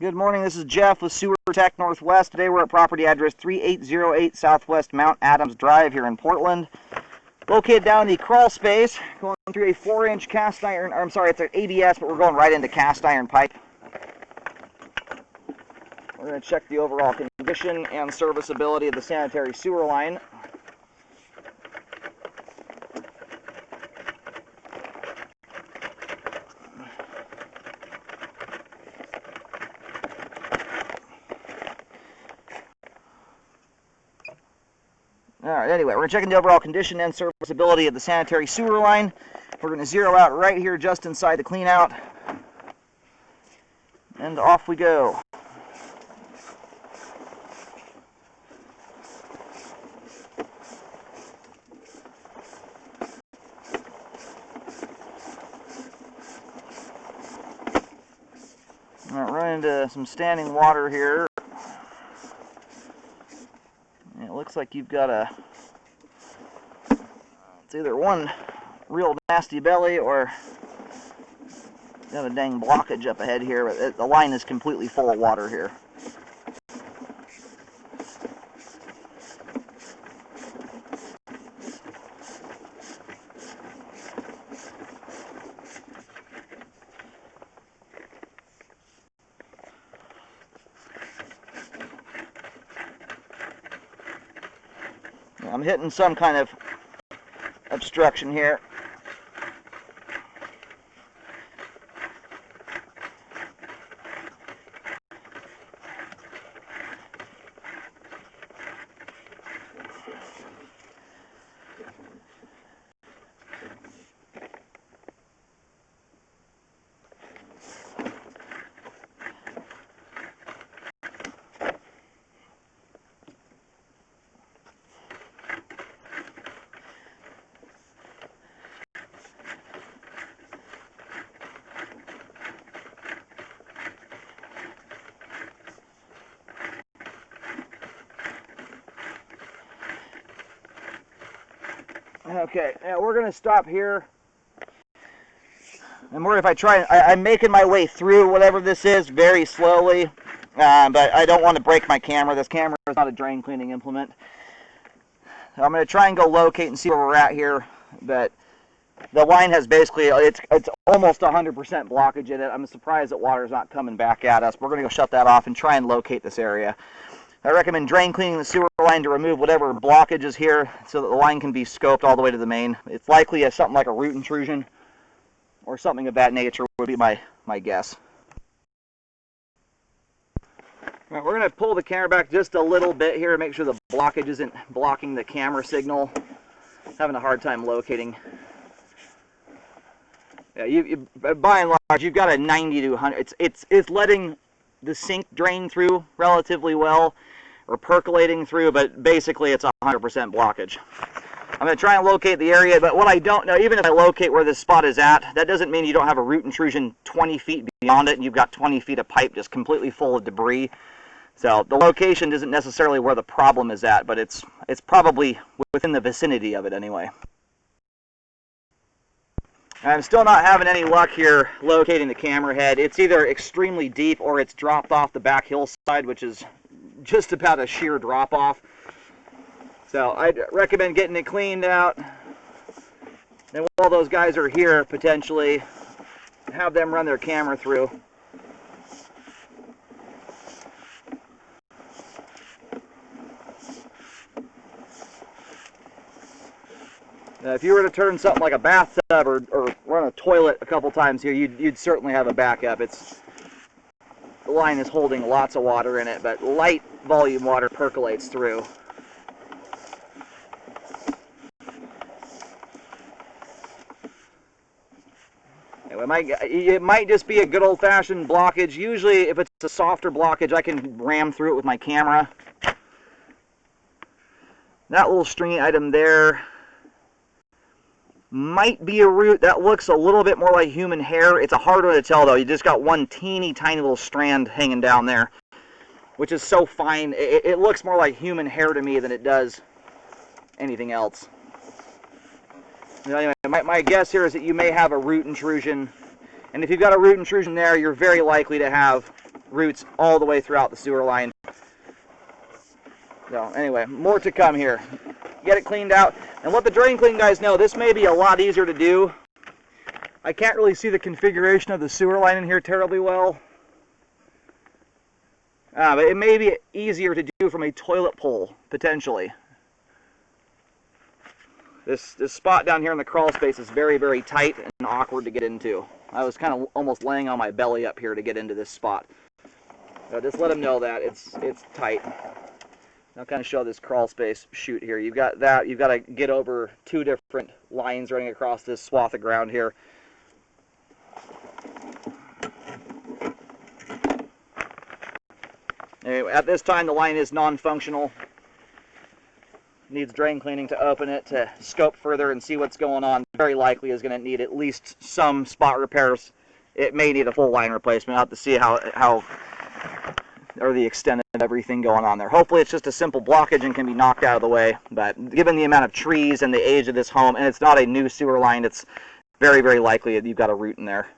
Good morning, this is Jeff with Sewer Tech Northwest. Today we're at property address 3808 Southwest Mount Adams Drive here in Portland. Located down in the crawl space, going through a 4-inch cast iron, I'm sorry, it's an ABS, but we're going right into cast iron pipe. We're going to check the overall condition and serviceability of the sanitary sewer line. Alright, anyway, we're checking the overall condition and serviceability of the sanitary sewer line. We're going to zero out right here just inside the clean out. And off we go. Alright, run into some standing water here. It looks like you've got it's either one real nasty belly or got a dang blockage up ahead here, but the line is completely full of water here. I'm hitting some kind of obstruction here. Okay, now we're going to stop here. And if I try, I'm making my way through whatever this is very slowly, but I don't want to break my camera. This camera is not a drain cleaning implement. So I'm going to try and go locate and see where we're at here, but the line has basically, it's almost 100% blockage in it. I'm surprised that water is not coming back at us. We're going to go shut that off and try and locate this area. I recommend drain cleaning the sewer line to remove whatever blockage is here so that the line can be scoped all the way to the main. It's likely something like a root intrusion or something of that nature would be my guess. All right, we're going to pull the camera back just a little bit here to make sure the blockage isn't blocking the camera signal. Having a hard time locating. Yeah, by and large, you've got a 90 to 100. It's letting the sink drain through relatively well, or percolating through, but basically it's 100% blockage. I'm going to try and locate the area, but what I don't know, even if I locate where this spot is at, that doesn't mean you don't have a root intrusion 20 feet beyond it and you've got 20 feet of pipe just completely full of debris. So the location isn't necessarily where the problem is at, but it's probably within the vicinity of it anyway. I'm still not having any luck here locating the camera head. It's either extremely deep or it's dropped off the back hillside, which is just about a sheer drop off. So I'd recommend getting it cleaned out. Then while those guys are here, potentially have them run their camera through. If you were to turn something like a bathtub or run a toilet a couple times here, you'd certainly have a backup. The line is holding lots of water in it, but light volume water percolates through. Anyway, it might just be a good old-fashioned blockage. Usually, if it's a softer blockage, I can ram through it with my camera. That little stringy item there might be a root. That looks a little bit more like human hair. It's a hard one to tell, though. You just got one teeny tiny little strand hanging down there, which is so fine. It looks more like human hair to me than it does anything else. Anyway, my guess here is that you may have a root intrusion, and if you've got a root intrusion there, you're very likely to have roots all the way throughout the sewer line. So anyway, more to come here. Get it cleaned out. And let the drain clean guys know, this may be a lot easier to do. I can't really see the configuration of the sewer line in here terribly well. But it may be easier to do from a toilet pole, potentially. This spot down here in the crawl space is very, very tight and awkward to get into. I was kind of almost laying on my belly up here to get into this spot. So just let them know that it's tight. I'll kind of show this crawl space chute here. You've got that. You've got to get over 2 different lines running across this swath of ground here. Anyway, at this time the line is non-functional. Needs drain cleaning to open it, to scope further and see what's going on. Very likely is going to need at least some spot repairs. It may need a full line replacement. I'll have to see how or the extent of everything going on there. Hopefully it's just a simple blockage and can be knocked out of the way, but given the amount of trees and the age of this home, and it's not a new sewer line, it's very, very likely that you've got a root in there.